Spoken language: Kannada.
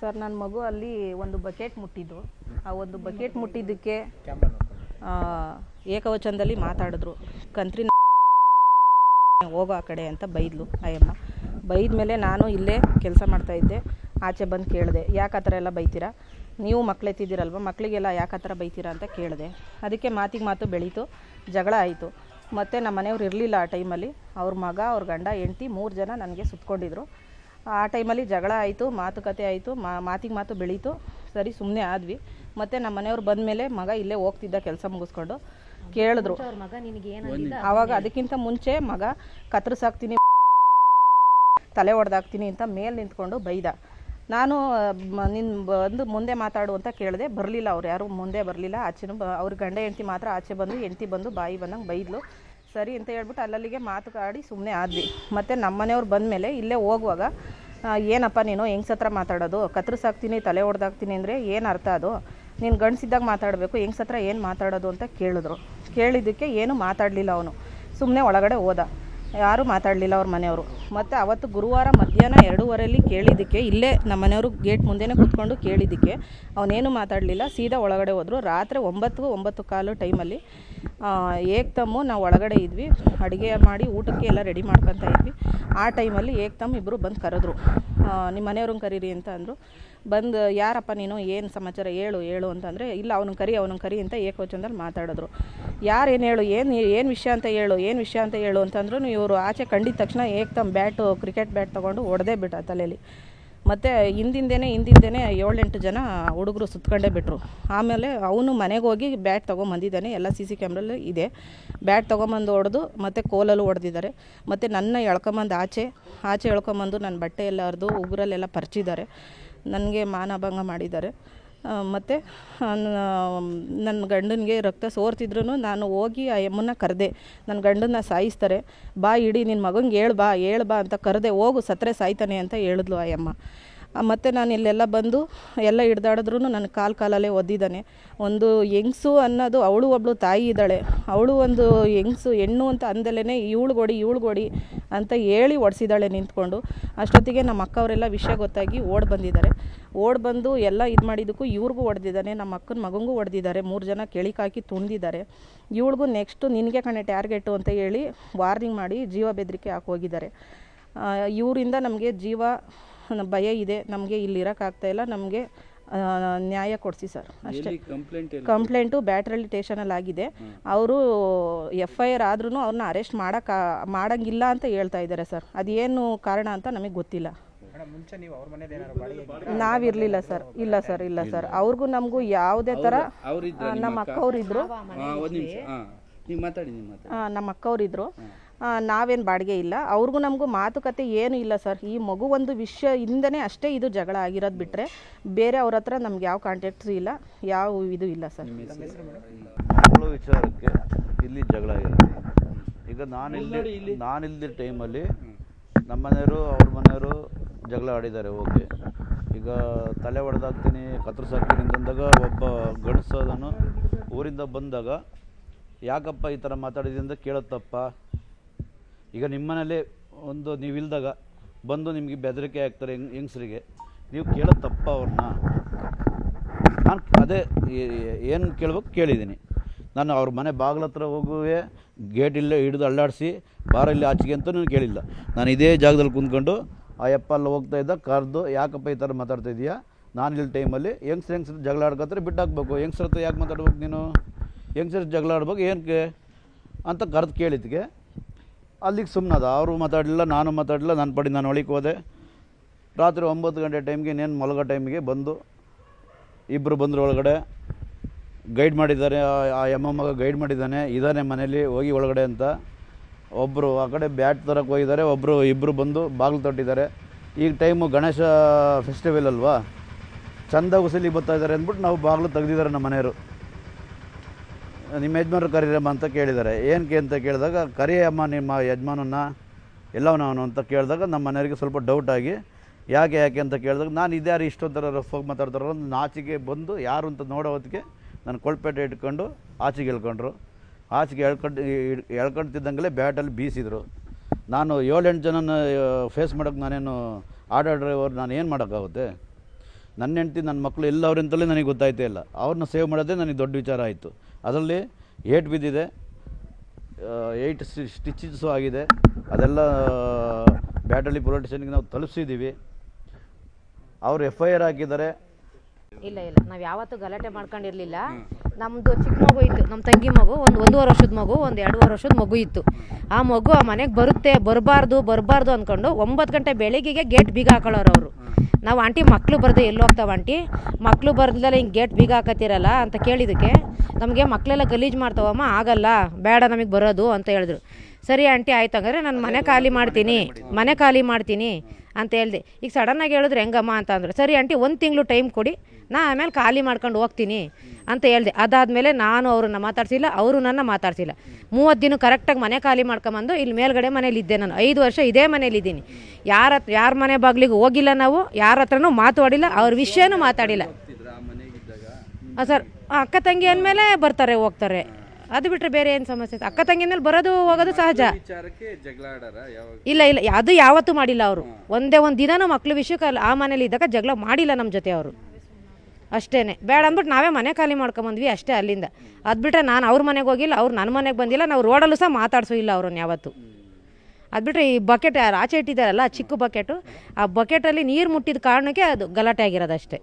ಸರ್ ನನ್ನ ಮಗು ಅಲ್ಲಿ ಒಂದು ಬಕೆಟ್ ಮುಟ್ಟಿದ್ದು. ಆ ಒಂದು ಬಕೆಟ್ ಮುಟ್ಟಿದ್ದಕ್ಕೆ ಏಕವಚನದಲ್ಲಿ ಮಾತಾಡಿದ್ರು. ಕಂತ್ರಿ ಹೋಗೋ ಆ ಕಡೆ ಅಂತ ಬೈದ್ಲು ಅಯ್ಯಮ್ಮ. ಬೈದ ಮೇಲೆ ನಾನು ಇಲ್ಲೇ ಕೆಲಸ ಮಾಡ್ತಾಯಿದ್ದೆ. ಆಚೆ ಬಂದು ಕೇಳಿದೆ, ಯಾಕೆ ಆ ಥರ ಎಲ್ಲ ಬೈತೀರಾ, ನೀವು ಮಕ್ಕಳೆತ್ತಿದ್ದೀರಲ್ವ, ಮಕ್ಕಳಿಗೆಲ್ಲ ಯಾಕೆ ಆ ಥರ ಬೈತೀರಾ ಅಂತ ಕೇಳಿದೆ. ಅದಕ್ಕೆ ಮಾತಿಗೆ ಮಾತು ಬೆಳೀತು, ಜಗಳ ಆಯಿತು. ಮತ್ತು ನಮ್ಮ ಮನೆಯವ್ರು ಇರಲಿಲ್ಲ ಆ ಟೈಮಲ್ಲಿ. ಅವ್ರ ಮಗ, ಅವ್ರ ಗಂಡ, ಹೆಂಡ್ತಿ 3 ಜನ ನನಗೆ ಸುತ್ತಕೊಂಡಿದ್ರು. ಆ ಟೈಮಲ್ಲಿ ಜಗಳ ಆಯಿತು, ಮಾತುಕತೆ ಆಯಿತು, ಮಾತಿಗೆ ಮಾತು ಬೆಳೀತು. ಸರಿ ಸುಮ್ಮನೆ ಆದ್ವಿ. ಮತ್ತು ನಮ್ಮ ಮನೆಯವ್ರು ಬಂದಮೇಲೆ ಮಗ ಇಲ್ಲೇ ಹೋಗ್ತಿದ್ದ ಕೆಲಸ ಮುಗಿಸ್ಕೊಂಡು ಕೇಳಿದ್ರು. ಆವಾಗ ಅದಕ್ಕಿಂತ ಮುಂಚೆ ಮಗ ಕತ್ತರಿಸಾಕ್ತೀನಿ, ತಲೆ ಹೊಡೆದಾಕ್ತೀನಿ ಅಂತ ಮೇಲೆ ನಿಂತ್ಕೊಂಡು ಬೈದ. ನಾನು ಬಂದು ಮುಂದೆ ಮಾತಾಡು ಅಂತ ಕೇಳಿದೆ. ಬರಲಿಲ್ಲ, ಅವ್ರು ಯಾರು ಮುಂದೆ ಬರಲಿಲ್ಲ. ಆಚೆನೂ ಅವ್ರ ಗಂಡ ಹೆಂಡ್ತಿ ಮಾತ್ರ ಆಚೆ ಬಂದು, ಹೆಂಡ್ತಿ ಬಂದು ಬಾಯಿ ಬಂದಂಗೆ ಬೈದ್ಲು. ಸರಿ ಅಂತ ಹೇಳ್ಬಿಟ್ಟು ಅಲ್ಲಲ್ಲಿಗೆ ಮಾತುಕಾಡಿ ಸುಮ್ಮನೆ ಆದ್ವಿ. ಮತ್ತು ನಮ್ಮ ಮನೆಯವ್ರು ಬಂದಮೇಲೆ ಇಲ್ಲೇ ಹೋಗುವಾಗ, ಏನಪ್ಪ ನೀನು ಹೆಂಗ್ಸತ್ರ ಮಾತಾಡೋದು, ಕತ್ತರಿಸಾಕ್ತೀನಿ, ತಲೆ ಹೊಡೆದಾಕ್ತೀನಿ ಅಂದರೆ ಏನು ಅರ್ಥ ಅದು, ನೀನು ಗಂಡಸಿದ್ದಾಗ ಮಾತಾಡಬೇಕು, ಹೆಂಗ್ಸತ್ರ ಏನು ಮಾತಾಡೋದು ಅಂತ ಕೇಳಿದ್ರು. ಕೇಳಿದ್ದಕ್ಕೆ ಏನು ಮಾತಾಡಲಿಲ್ಲ ಅವನು, ಸುಮ್ಮನೆ ಒಳಗಡೆ ಹೋದ. ಯಾರೂ ಮಾತಾಡಲಿಲ್ಲ ಅವ್ರ ಮನೆಯವರು. ಮತ್ತು ಅವತ್ತು ಗುರುವಾರ ಮಧ್ಯಾಹ್ನ 2:30 ಕೇಳಿದ್ದಕ್ಕೆ, ಇಲ್ಲೇ ನಮ್ಮ ಮನೆಯವರು ಗೇಟ್ ಮುಂದೆನೇ ಕೂತ್ಕೊಂಡು ಕೇಳಿದ್ದಕ್ಕೆ ಅವನೇನು ಮಾತಾಡಲಿಲ್ಲ, ಸೀದಾ ಒಳಗಡೆ ಹೋದರು. ರಾತ್ರಿ 9-9:15 ಟೈಮಲ್ಲಿ ಏಕ್ತಮ್ಮು ನಾವು ಒಳಗಡೆ ಇದ್ವಿ, ಅಡುಗೆ ಮಾಡಿ ಊಟಕ್ಕೆ ಎಲ್ಲ ರೆಡಿ ಮಾಡ್ಕೊತಾ ಇದ್ವಿ. ಆ ಟೈಮಲ್ಲಿ ಏಕ್ತಮ್ ಇಬ್ಬರು ಬಂದು ಕರೆದ್ರು. ನಿಮ್ಮ ಮನೆಯವ್ರನ್ನ ಕರೀರಿ ಅಂತ ಅಂದರು. ಬಂದು, ಯಾರಪ್ಪ ನೀನು, ಏನು ಸಮಾಚಾರ, ಹೇಳು ಅಂತಂದರೆ, ಇಲ್ಲ ಅವನು ಕರಿ ಅಂತ ಏಕವಚನದಲ್ಲಿ ಮಾತಾಡಿದ್ರು. ಯಾರೇನು ಹೇಳು, ಏನು ವಿಷಯ ಅಂತ ಹೇಳು ಅಂತಂದ್ರು. ಇವರು ಆಚೆ ಕಂಡಿದ ತಕ್ಷಣ ಏಕ್ತಮ್ ಕ್ರಿಕೆಟ್ ಬ್ಯಾಟ್ ತೊಗೊಂಡು ಹೊಡೆದೇ ಬಿಟ್ಟ ತಲೆಯಲ್ಲಿ. ಮತ್ತು ಹಿಂದಿಂದೇನೆ 7-8 ಜನ ಹುಡುಗರು ಸುತ್ಕೊಂಡೇ ಬಿಟ್ಟರು. ಆಮೇಲೆ ಅವನು ಮನೆಗೆ ಹೋಗಿ ಬ್ಯಾಟ್ ತೊಗೊಂಬಂದಿದ್ದಾನೆ, ಎಲ್ಲ CC ಕ್ಯಾಮ್ರಲ್ಲಿ ಇದೆ. ಬ್ಯಾಟ್ ತೊಗೊಂಬಂದು ಹೊಡೆದು ಮತ್ತು ಕೋಲಲ್ಲೂ ಹೊಡೆದಿದ್ದಾರೆ. ಮತ್ತು ನನ್ನ ಎಳ್ಕೊಂಬಂದು ಆಚೆ ಎಳ್ಕೊಂಬಂದು ನನ್ನ ಬಟ್ಟೆ ಎಲ್ಲ ಹರಿದು ಉಗುರಲ್ಲೆಲ್ಲ ಪರ್ಚಿದ್ದಾರೆ. ನನಗೆ ಮಾನಭಂಗ ಮಾಡಿದ್ದಾರೆ. ಮತ್ತು ನನ್ನ ಗಂಡನಿಗೆ ರಕ್ತ ಸೋರ್ತಿದ್ರು. ನಾನು ಹೋಗಿ ಆ ಯಮ್ಮನ್ನ ಕರೆದೆ, ನನ್ನ ಗಂಡನ್ನ ಸಾಯಿಸ್ತಾರೆ, ಬಾ ಇಡಿ ನಿನ್ನ ಮಗಂಗೆ ಹೇಳು ಬಾ ಅಂತ ಕರೆದೆ. ಹೋಗು, ಸತ್ತರೆ ಸಾಯ್ತಾನೆ ಅಂತ ಹೇಳಿದ್ಲು ಆ ಯಮ್ಮ. ಮತ್ತು ನಾನು ಇಲ್ಲೆಲ್ಲ ಬಂದು ಎಲ್ಲ ಹಿಡ್ದಾಡಿದ್ರು ನನ್ನ ಕಾಲಲ್ಲೇ ಒದ್ದಿದ್ದಾನೆ. ಒಂದು ಹೆಂಗಸು ಅನ್ನೋದು, ಅವಳು ಒಬ್ಬಳು ತಾಯಿ ಇದ್ದಾಳೆ, ಅವಳು ಒಂದು ಹೆಣ್ಣು ಅಂತ ಅಂದಲೇ ಇವಳು ಕೊಡಿ ಅಂತ ಹೇಳಿ ಒಡಿಸಿದ್ದಾಳೆ ನಿಂತ್ಕೊಂಡು. ಅಷ್ಟೊತ್ತಿಗೆ ನಮ್ಮ ಅಕ್ಕವರೆಲ್ಲ ವಿಷಯ ಗೊತ್ತಾಗಿ ಓಡ್ ಬಂದು ಎಲ್ಲ ಇದು ಮಾಡಿದ್ದಕ್ಕೂ ಇವ್ರಿಗೂ ಹೊಡೆದಿದ್ದಾನೆ, ನಮ್ಮ ಅಕ್ಕನ ಮಗಂಗೂ ಹೊಡೆದಿದ್ದಾರೆ. 3 ಜನ ಕೆಳಿಕಾಕಿ ತುಳಿದಿದ್ದಾರೆ. ಇವಳಿಗೂ ನೆಕ್ಸ್ಟು ನಿನಗೆ ಕಣೆ ಟಾರ್ಗೆಟು ಅಂತ ಹೇಳಿ ವಾರ್ನಿಂಗ್ ಮಾಡಿ ಜೀವ ಬೆದರಿಕೆ ಹಾಕೋಗಿದ್ದಾರೆ. ಇವರಿಂದ ನಮಗೆ ಜೀವ ಭಯ ಇದೆ, ನಮಗೆ ಇಲ್ಲಿ ಇರೋಕ್ಕಾಗ್ತಾಯಿಲ್ಲ, ನಮಗೆ ನ್ಯಾಯ ಕೊಡಿಸಿ ಸರ್ ಅಷ್ಟೇ. ಕಂಪ್ಲೇಂಟು ಬ್ಯಾಟ್ರಳ್ಳಿ ಸ್ಟೇಷನಲ್ಲಿ ಆಗಿದೆ. ಅವರು FIR ಆದ್ರೂ ಅವ್ರನ್ನ ಅರೆಸ್ಟ್ ಮಾಡೋಂಗಿಲ್ಲ ಅಂತ ಹೇಳ್ತಾ ಇದ್ದಾರೆ ಸರ್. ಅದೇನು ಕಾರಣ ಅಂತ ನಮಗೆ ಗೊತ್ತಿಲ್ಲ. ನಾವಿರಲಿಲ್ಲ ಸರ್, ಇಲ್ಲ ಸರ್. ಅವ್ರಿಗೂ ನಮಗೂ ಯಾವುದೇ ಥರ, ನಮ್ಮ ಅಕ್ಕವ್ರಿದ್ರು, ನಮ್ಮ ಅಕ್ಕವ್ರಿದ್ರು, ನಾವೇನು ಬಾಡಿಗೆ ಇಲ್ಲ. ಅವ್ರಿಗೂ ನಮಗೂ ಮಾತುಕತೆ ಏನೂ ಇಲ್ಲ ಸರ್. ಈ ಮಗು ಒಂದು ವಿಷಯದಿಂದನೇ ಅಷ್ಟೇ ಇದು ಜಗಳ ಆಗಿರೋದು ಬಿಟ್ಟರೆ ಬೇರೆ ಅವ್ರ ಹತ್ರ ನಮ್ಗೆ ಯಾವ ಕಾಂಟ್ಯಾಕ್ಟ್ಸು ಇಲ್ಲ, ಯಾವ ಇದು ಇಲ್ಲ ಸರ್. ಮಕ್ಕಳು ವಿಚಾರಕ್ಕೆ ಇಲ್ಲಿ ಜಗಳ ಆಗಿರುತ್ತೆ. ಈಗ ನಾನಿಲ್ದ ಟೈಮಲ್ಲಿ ನಮ್ಮ ಮನೆಯವರು ಅವ್ರ ಮನೆಯವರು ಜಗಳ ಆಡಿದ್ದಾರೆ. ಓಕೆ, ಈಗ ತಲೆ ಹೊಡೆದಾಕ್ತೀನಿ, ಕತ್ತರಿಸಾಕ್ತೀನಿ ಅಂತಂದಾಗ ಒಬ್ಬ ಗಂಡಸದನು ಊರಿಂದ ಬಂದಾಗ, ಯಾಕಪ್ಪ ಈ ಥರ ಮಾತಾಡಿದೆ ಅಂತ ಕೇಳತ್ತಪ್ಪ. ಈಗ ನಿಮ್ಮ ಮನೇಲಿ ಒಂದು ನೀವು ಇಲ್ದಾಗ ಬಂದು ನಿಮಗೆ ಬೆದರಿಕೆ ಆಗ್ತಾರೆ ಹೆಂಗಸರಿಗೆ, ನೀವು ಕೇಳತ್ತಪ್ಪ ಅವ್ರನ್ನ. ನಾನು ಅದೇ ಏನು ಕೇಳ್ಬೇಕು ಕೇಳಿದ್ದೀನಿ. ನಾನು ಅವ್ರ ಮನೆ ಬಾಗಿಲ ಹತ್ರ ಹೋಗುವೆ, ಗೇಟ್ ಇಲ್ಲೇ ಹಿಡಿದು ಅಳ್ಳಾಡಿಸಿ ಬಾರ ಇಲ್ಲಿ ಆಚೆಗೆ ಅಂತ ನಾನು ಕೇಳಿಲ್ಲ. ನಾನು ಇದೇ ಜಾಗದಲ್ಲಿ ಕುಂತ್ಕೊಂಡು ಆ ಯಪ್ಪ ಅಲ್ಲಿ ಹೋಗ್ತಾ ಇದ್ದ ಕರೆದು, ಯಾಕಪ್ಪ ಈ ಥರ ಮಾತಾಡ್ತಾ ಇದೀಯಾ, ನಾನು ಇಲ್ಲಿ ಟೈಮಲ್ಲಿ ಹೆಂಗಸ್ರು ಜಗಳ ಆಡ್ಕೊತಾರೆ ಬಿಟ್ಟಾಕ್ಬೇಕು, ಹೆಂಗಸ್ರ ಹತ್ರ ಯಾಕೆ ಮಾತಾಡ್ಬೇಕು ನೀನು, ಹೆಂಗಸ್ರು ಜಗಳ ಆಡ್ಬೇಕು ಏನಕ್ಕೆ ಅಂತ ಕರೆದು ಕೇಳಿದ್ಕೆ ಅಲ್ಲಿಗೆ ಸುಮ್ಮನದ. ಅವರು ಮಾತಾಡಲಿಲ್ಲ, ನಾನು ಮಾತಾಡಲಿಲ್ಲ, ನನ್ನ ಪಡಿ ನಾನು ಒಳಗೆ ಹೋದೆ. ರಾತ್ರಿ 9 ಗಂಟೆ ಟೈಮ್ಗೆ, ಇನ್ನೇನು ಮಲಗೋ ಟೈಮಿಗೆ ಬಂದು ಇಬ್ಬರು ಬಂದರು ಒಳಗಡೆ. ಗೈಡ್ ಮಾಡಿದ್ದಾರೆ, ಆ ಮಗ ಗೈಡ್ ಮಾಡಿದ್ದಾನೆ, ಇದ್ದಾನೆ ಮನೇಲಿ, ಹೋಗಿ ಒಳಗಡೆ ಅಂತ. ಒಬ್ಬರು ಆ ಕಡೆ ಬ್ಯಾಟ್ ತರಕ್ಕೆ ಹೋಗಿದ್ದಾರೆ, ಇಬ್ಬರು ಬಂದು ಬಾಗಿಲು ತೊಟ್ಟಿದ್ದಾರೆ. ಈಗ ಟೈಮು ಗಣೇಶ ಫೆಸ್ಟಿವಲ್ ಅಲ್ವಾ, ಚಂದ ಉಸಲಿ ಬರ್ತಾಯಿದ್ದಾರೆ ಅಂದ್ಬಿಟ್ಟು ನಾವು ಬಾಗಿಲು ತೆಗೆದಿದ್ದಾರೆ. ನಮ್ಮ ಮನೆಯವರು ನಿಮ್ಮ ಯಜಮಾನರು ಕರೀರಮ್ಮ ಅಂತ ಕೇಳಿದ್ದಾರೆ. ಏನಕ್ಕೆ ಅಂತ ಕೇಳಿದಾಗ, ಕರಿಯಮ್ಮ ನಿಮ್ಮ ಯಜಮಾನನ್ನ ಎಲ್ಲವನವನು ಅಂತ ಕೇಳಿದಾಗ ನಮ್ಮ ಮನೆಯವರಿಗೆ ಸ್ವಲ್ಪ ಡೌಟ್ ಆಗಿ, ಯಾಕೆ ಅಂತ ಕೇಳಿದಾಗ, ನಾನು ಇದ್ಯಾರು ಇಷ್ಟೊಂಥರ ರಫಾಗಿ ಮಾತಾಡ್ತಾರೋ ಅಂತ ನಾಚಿಗೆ ಬಂದು ಯಾರು ಅಂತ ನೋಡೋ ಹೊತ್ತಿಗೆ ನಾನು ಕೊಳ್ಪೇಟೆ ಇಟ್ಕೊಂಡು ಆಚೆಗೆ ಹೇಳ್ಕೊಂಡ್ರು. ಆಚೆಗೆ ಎಳ್ಕೊಳ್ತಿದ್ದಂಗೆ ಬ್ಯಾಟಲ್ಲಿ ಬೀಸಿದರು. ನಾನು 7-8 ಜನನ ಫೇಸ್ ಮಾಡೋಕ್ಕೆ ನಾನೇನು ಆಟೋ ಡ್ರೈವರ್, ನಾನು ಏನು ಮಾಡೋಕ್ಕಾಗುತ್ತೆ. ನನ್ನ ಹೆಂಡ್ತಿ ನನ್ನ ಮಕ್ಕಳು ಎಲ್ಲವ್ರಂತಲೇ ನನಗೆ ಗೊತ್ತಾಯ್ತೇ ಇಲ್ಲ. ಅವ್ರನ್ನ ಸೇವ್ ಮಾಡೋದೇ ನನಗೆ ದೊಡ್ಡ ವಿಚಾರ ಆಯಿತು. ಅದರಲ್ಲಿ ಏಟ್ ಬಿದ್ದಿದೆ, 8 ಸ್ಟಿಚಸ್ಸು ಆಗಿದೆ. ಅದೆಲ್ಲ ಬ್ಯಾಟಳ್ಳಿ ಪೊಲೀಸ್ ಸ್ಟೇಷನ್ಗೆ ನಾವು ತಲುಪಿಸಿದ್ದೀವಿ. ಅವರು FIR ಹಾಕಿದ್ದಾರೆ. ಇಲ್ಲ ನಾವು ಯಾವತ್ತೂ ಗಲಾಟೆ ಮಾಡ್ಕೊಂಡಿರಲಿಲ್ಲ. ನಮ್ಮದು ಚಿಕ್ಕ ಮಗು ಇತ್ತು, ನಮ್ಮ ತಂಗಿ ಮಗು, ಒಂದು 1.5 ವರ್ಷದ ಮಗು, ಒಂದು 2.5 ವರ್ಷದ ಮಗು ಇತ್ತು. ಆ ಮಗು ಆ ಮನೆಗೆ ಬರಬಾರ್ದು ಅಂದ್ಕೊಂಡು 9 ಗಂಟೆ ಬೆಳಿಗ್ಗೆಗೆ ಗೇಟ್ ಬೀಗ ಹಾಕೊಳ್ಳೋರು ಅವರು. ನಾವು ಆಂಟಿ ಮಕ್ಕಳು ಬರದೆ ಎಲ್ಲಿ ಹೋಗ್ತಾವ ಆಂಟಿ, ಮಕ್ಕಳು ಬರ್ದಲ್ಲ ಹಿಂಗೆ ಗೇಟ್ ಬೀಗ ಹಾಕತ್ತೀರಲ್ಲ ಅಂತ ಕೇಳಿದ್ದಕ್ಕೆ ನಮಗೆ ಮಕ್ಕಳೆಲ್ಲ ಗಲೀಜು ಮಾಡ್ತಾವಮ್ಮ, ಆಗಲ್ಲ, ಬೇಡ ನಮಗೆ ಬರೋದು ಅಂತ ಹೇಳಿದ್ರು. ಸರಿ ಆಂಟಿ ಆಯ್ತು, ಹಂಗಾದ್ರೆ ನಾನು ಮನೆ ಖಾಲಿ ಮಾಡ್ತೀನಿ ಅಂತ ಹೇಳ್ದೆ. ಈಗ ಸಡನ್ನಾಗಿ ಹೇಳಿದ್ರೆ ಹೆಂಗಮ್ಮ ಅಂತ ಅಂದರು. ಸರಿ ಆಂಟಿ 1 ತಿಂಗಳು ಟೈಮ್ ಕೊಡಿ, ನಾ ಆಮೇಲೆ ಖಾಲಿ ಮಾಡ್ಕೊಂಡು ಹೋಗ್ತೀನಿ ಅಂತ ಹೇಳ್ದೆ. ಅದಾದಮೇಲೆ ನಾನು ಅವ್ರನ್ನ ಮಾತಾಡ್ಸಿಲ್ಲ, ಅವರು ನನ್ನ ಮಾತಾಡ್ಸಿಲ್ಲ. 30 ದಿನ ಕರೆಕ್ಟಾಗಿ ಮನೆ ಖಾಲಿ ಮಾಡ್ಕೊಂಬಂದು ಇಲ್ಲಿ ಮೇಲ್ಗಡೆ ಮನೇಲಿದ್ದೆ. ನಾನು 5 ವರ್ಷ ಇದೇ ಮನೇಲಿದ್ದೀನಿ. ಯಾರ ಮನೆ ಬಾಗಿಲಿಗೆ ಹೋಗಿಲ್ಲ, ನಾವು ಯಾರ ಹತ್ರನೂ ಮಾತಾಡಿಲ್ಲ, ಅವ್ರ ವಿಷಯನೂ ಮಾತಾಡಿಲ್ಲ. ಸರ್ ಅಕ್ಕ ತಂಗಿ ಅಂದಮೇಲೆ ಬರ್ತಾರೆ ಹೋಗ್ತಾರೆ, ಅದು ಬಿಟ್ಟರೆ ಬೇರೆ ಏನು ಸಮಸ್ಯೆ? ಅಕ್ಕ ತಂಗಿ ಮೇಲೆ ಬರೋದು ಹೋಗೋದು ಸಹಜ. ಇಲ್ಲ ಅದು ಯಾವತ್ತೂ ಮಾಡಿಲ್ಲ ಅವರು. ಒಂದೇ ಒಂದು ದಿನನೂ ಮಕ್ಳ ವಿಷಯಕ್ಕೆ ಆ ಮನೇಲಿ ಇದ್ದಾಗ ಜಗಳ ಮಾಡಿಲ್ಲ ನಮ್ಮ ಜೊತೆ ಅವರು. ಅಷ್ಟೇ, ಬೇಡ ಅಂದ್ಬಿಟ್ಟು ನಾವೇ ಮನೆ ಖಾಲಿ ಮಾಡ್ಕೊಂಬಂದ್ವಿ ಅಷ್ಟೇ ಅಲ್ಲಿಂದ. ಅದು ಬಿಟ್ಟರೆ ನಾನು ಅವ್ರ ಮನೆಗೆ ಹೋಗಿಲ್ಲ, ಅವ್ರು ನನ್ನ ಮನೆಗೆ ಬಂದಿಲ್ಲ, ನಾವು ರೋಡಲ್ಲೂ ಸಹ ಮಾತಾಡ್ಸೋ ಇಲ್ಲ ಅವ್ರನ್ನ ಯಾವತ್ತು. ಅದು ಬಿಟ್ಟರೆ ಈ ಬಕೆಟ್ ಆಚೆ ಇಟ್ಟಿದ್ದಾರಲ್ಲ ಚಿಕ್ಕ ಬಕೆಟು, ಆ ಬಕೆಟಲ್ಲಿ ನೀರು ಮುಟ್ಟಿದ ಕಾರಣಕ್ಕೆ ಅದು ಗಲಾಟೆ ಆಗಿರೋದು ಅಷ್ಟೇ.